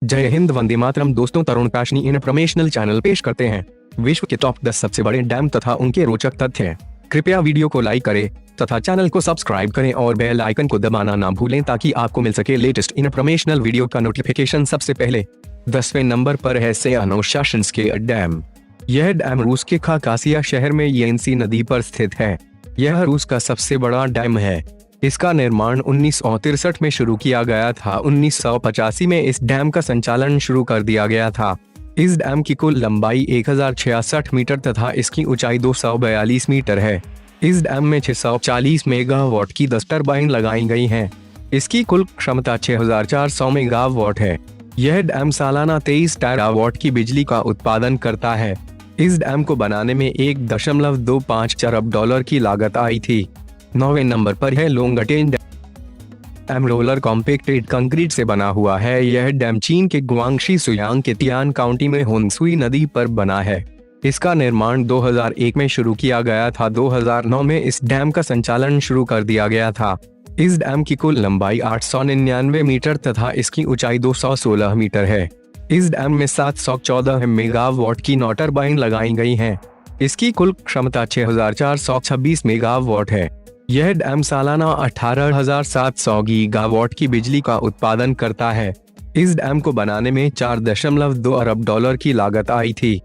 जय हिंद, वंदे मातरम। दोस्तों, तरुण काशनी informational channel पेश करते हैं विश्व के टॉप 10 सबसे बड़े डैम तथा उनके रोचक तथ्य। कृपया वीडियो को लाइक करें तथा चैनल को सब्सक्राइब करें और बेल आइकन को दबाना ना भूलें ताकि आपको मिल सके लेटेस्ट इन्फॉर्मेशनल वीडियो का नोटिफिकेशन सबसे पहले। 10वें नंबर पर है सियानो-शाशिंस्की डैम। यह डैम रूस के खाकासिया शहर में येंसी नदी पर स्थित है। यह रूस का सबसे बड़ा डैम है। इसका निर्माण 1963 में शुरू किया गया था। 1985 में इस डैम का संचालन शुरू कर दिया गया था। इस डैम की कुल लंबाई 1066 मीटर तथा इसकी ऊंचाई 242 मीटर है। इस डैम में 640 मेगावाट की 10 टरबाइन लगाई गई हैं। इसकी कुल क्षमता 6400 मेगावाट है। यह डैम सालाना 23 टेरावाट की बिजली का उत्पादन करता है। इस डैम को बनाने में $1.25 अरब की लागत आई थी। 9वें नंबर पर है लोंगटेन डैम। रोलर कॉम्पैक्टेड कंक्रीट से बना हुआ है। यह डैम चीन के गुआंगशी सुयांग के तियान काउंटी में होन्सुई नदी पर बना है। इसका निर्माण 2001 में शुरू किया गया था। 2009 में इस डैम का संचालन शुरू कर दिया गया था। इस डैम की कुल लंबाई 899 मीटर तथा इसकी ऊंचाई 216 मीटर है। इस डैम में 714 मेगावाट की 9 टरबाइन लगाई गई हैं। इसकी कुल क्षमता 6426 मेगावाट है। यह डैम सालाना 18,700 गीगावाट की बिजली का उत्पादन करता है। इस डैम को बनाने में $4.2 अरब की लागत आई थी।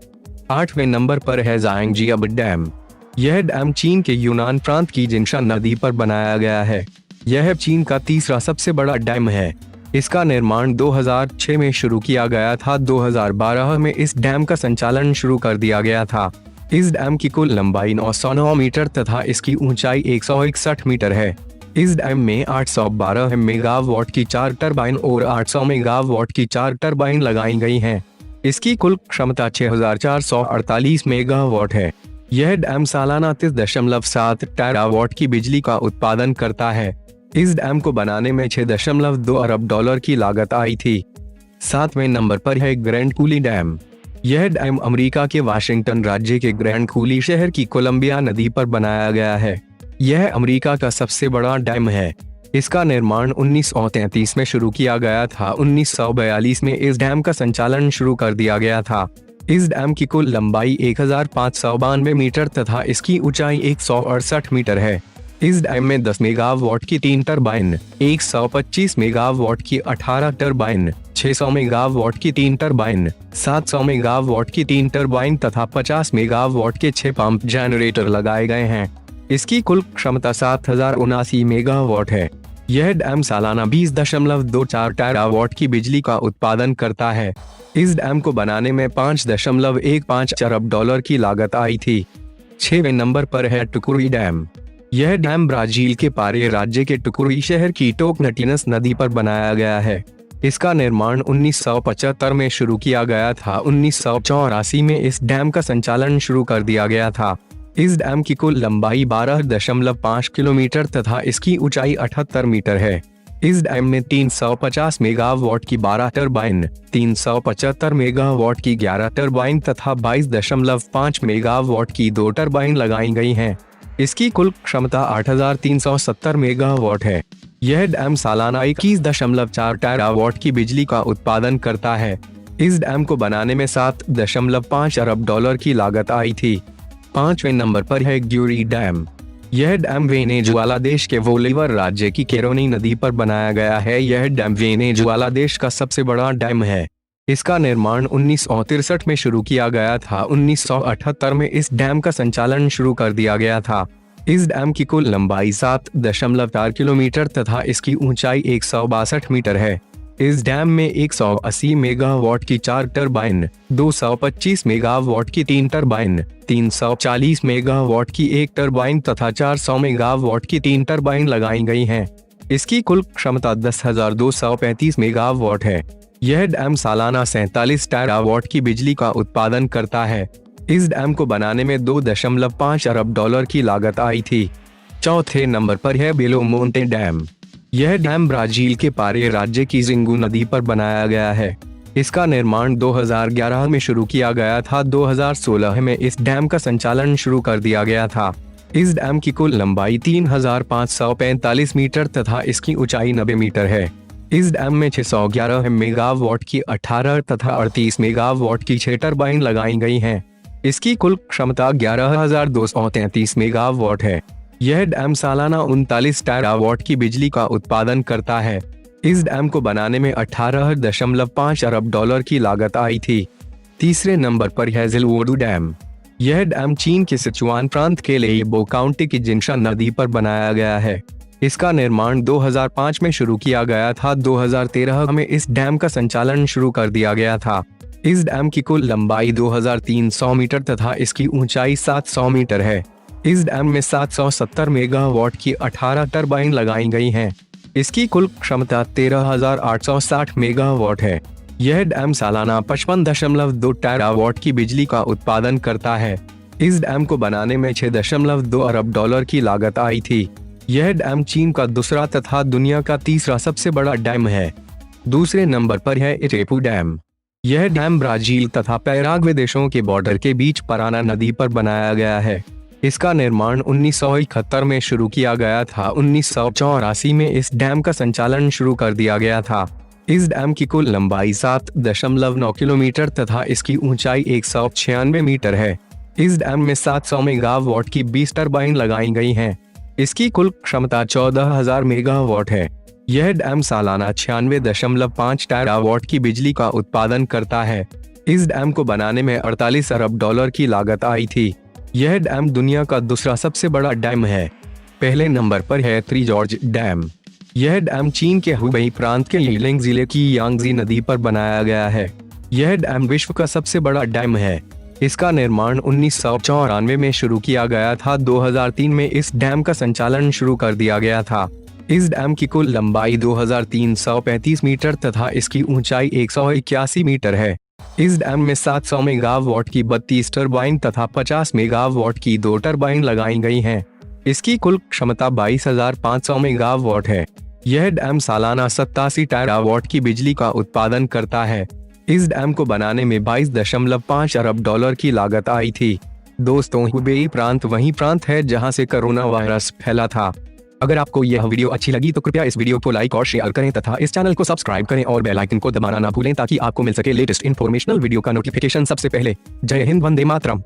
8वें नंबर पर है ज़ायांगजियाब डैम। यह डैम चीन के यूनान प्रांत की जिंगशान नदी पर बनाया गया है। यह चीन का तीसरा सबसे बड़ा डैम है। इसका निर्माण 2006 में शुरू किया गया था। 2012 में इस डैम का संचालन शुरू कर दिया गया था। इस डैम की कुल लंबाई 909 मीटर तथा इसकी ऊंचाई 161 मीटर है। इस डैम में 812 मेगावाट की 4 टरबाइन और 800 मेगावाट की 4 टरबाइन लगाई गई हैं। इसकी कुल क्षमता 6448 मेगावाट है। यह डैम सालाना 30.7 टेरावाट की बिजली का उत्पादन करता है। इस डैम को बनाने में $6.2 अरब की लागत आई थी। 7वें नंबर पर है ग्रैंड कूली डैम। यह डैम अमेरिका के वाशिंगटन राज्य के ग्रैंड कूली शहर की कोलंबिया नदी पर बनाया गया है। यह अमेरिका का सबसे बड़ा डैम है। इसका निर्माण 1933 में शुरू किया गया था। 1942 में इस डैम का संचालन शुरू कर दिया गया था। इस डैम की कुल लंबाई 1592 मीटर तथा इसकी ऊंचाई 168 मीटर है। इस डैम में 10 मेगावाट की 3 टरबाइन, 125 मेगावाट की 18 टरबाइन, 600 मेगावाट की 3 टरबाइन, 700 मेगावाट की 3 टरबाइन तथा 50 मेगावाट के 6 पंप जनरेटर लगाए गए हैं। इसकी कुल क्षमता 7079 मेगावाट है। यह डैम सालाना 20.24 टेरावाट की बिजली का उत्पादन करता है। इस डैम को बनाने में $5.15 अरब की लागत आई थी। 6वें नंबर पर है टुकुरुई डैम। यह डैम ब्राजील के पारे राज्य के टुकुरुई शहर की टोकनटिनस नदी पर बनाया गया है। इसका निर्माण 1975 में शुरू किया गया था। 1984 में इस डैम का संचालन शुरू कर दिया गया था। इस डैम की कुल लंबाई 12.5 किलोमीटर तथा इसकी ऊंचाई 78 मीटर है। इस डैम में 350 मेगावाट की 12 टरबाइन, 375 मेगावाट की 11 टरबाइन तथा 22.5 मेगावाट की 2 टरबाइन लगाई गई हैं। इसकी कुल क्षमता 8370 मेगावाट है। यह डैम सालाना 21.4 टेरावाट की बिजली का उत्पादन करता है। इस डैम को बनाने में $7.5 अरब की लागत आई थी। 5वें नंबर पर है ग्यूरी डैम। यह डैम वेनेजुएला देश के बोलीवर राज्य की केरोनी नदी पर बनाया गया है। यह डैम वेनेजुएला देश का सबसे बड़ा डैम है। इसका निर्माण 1963 में शुरू किया गया था। 1978 में इस डैम का संचालन शुरू कर दिया गया था। इस डैम की कुल लंबाई 7.4 किलोमीटर तथा इसकी ऊंचाई 162 मीटर है। इस डैम में 180 मेगावाट की 4 टरबाइन, 225 मेगावाट की 3 टरबाइन, 340 मेगावाट की 1 टरबाइन तथा 400 मेगावाट की 3 टरबाइन लगाई गई हैं। इसकी कुल क्षमता 10,235 मेगावाट है। यह डैम सालाना 47 टेरावाट की बिजली का उत्पादन करता है। इस डैम को बनाने में $2.5 अरब की लागत आई थी। 4थे नंबर पर है बेलो मोंटे डैम। यह डैम ब्राजील के पारे राज्य की जिंगू नदी पर बनाया गया है। इसका निर्माण 2011 में शुरू किया गया था। 2016 में इस डैम का संचालन शुरू कर दिया गया था। इस डैम की कुल लंबाई 3545 मीटर तथा इसकी ऊंचाई 90 मीटर है। इस डैम में 611 मेगावाट की 18 तथा 38 मेगावाट की 6 टरबाइन लगाई गई हैं। इसकी कुल क्षमता 11,233 मेगावाट है। यह डैम सालाना 39 टेरावाट की बिजली का उत्पादन करता है। इस डैम को बनाने में 18.5 अरब डॉलर की लागत आई थी। तीसरे नंबर पर है जिलवुड डैम। यह डैम चीन के सिचुआन प्रांत के लेइबो काउंटी की जिनशा नदी पर बनाया गया है। इसका निर्माण 2005 में शुरू किया गया था। 2013 में इस डैम का संचालन शुरू कर दिया गया था। इस डैम की कुल लंबाई 2300 मीटर तथा इसकी ऊंचाई 700 मीटर है। इस डैम में 770 मेगावाट की 18 टरबाइन लगाई गई हैं। इसकी कुल क्षमता 13,860 मेगावाट है। यह डैम सालाना 55.2 टेरावाट की बिजली का उत्पादन करता है। इस डैम को बनाने में 6.2 अरब डॉलर की लागत आई थी। यह डैम चीन का दूसरा तथा दुनिया का तीसरा सबसे बड़ा डैम है। दूसरे नंबर पर है इटेपू डैम। यह डैम ब्राजील तथा पैराग्वे देशों के बॉर्डर के बीच पराना नदी पर बनाया गया है। इसका निर्माण 1971 में शुरू किया गया था। 1984 में इस डैम का संचालन शुरू कर दिया गया था। इस डैम की कुल लंबाई 7.9 किलोमीटर तथा इसकी ऊंचाई 196 मीटर है। इस डैम में 700 मेगावाट की 20 टरबाइन लगाई गई हैं। इसकी कुल क्षमता 14,000 मेगावाट है। यह डैम सालाना 96.5 टेरावाट की बिजली का उत्पादन करता है। इस डैम को बनाने में 48 अरब डॉलर की लागत आई थी। यह डैम दुनिया का दूसरा सबसे बड़ा डैम है। पहले नंबर पर है थ्री जॉर्ज डैम। यह डैम चीन के हुबेई प्रांत के यिलिंग जिले की यांगजी नदी पर बनाया गया है। यह डैम विश्व का सबसे बड़ा डैम है। इसका निर्माण 1994 में शुरू किया गया था। 2003 में इस डैम का संचालन शुरू कर दिया गया था। इस डैम की कुल लंबाई 2335 मीटर तथा इसकी ऊंचाई 181 मीटर है। इस डैम में 700 मेगावाट की 32 टरबाइन तथा 50 मेगावाट की 2 टरबाइन लगाई गई हैं। इसकी कुल क्षमता 22,500 मेगावाट है। यह डैम सालाना 87 टेरावाट की बिजली का उत्पादन करता है। इस डैम को बनाने में 22.5 अरब डॉलर की लागत आई थी। दोस्तों, हुबेई प्रांत वही प्रांत है जहां से कोरोना वायरस फैला था। अगर आपको यह वीडियो अच्छी लगी तो कृपया इस वीडियो को लाइक और शेयर करें तथा इस चैनल को सब्सक्राइब करें और बेल आइकन को दबाना ना भूलें ताकि आपको मिल सके लेटेस्ट इन्फॉर्मेशनल वीडियो का नोटिफिकेशन सबसे पहले। जय हिंद, वंदे मातरम।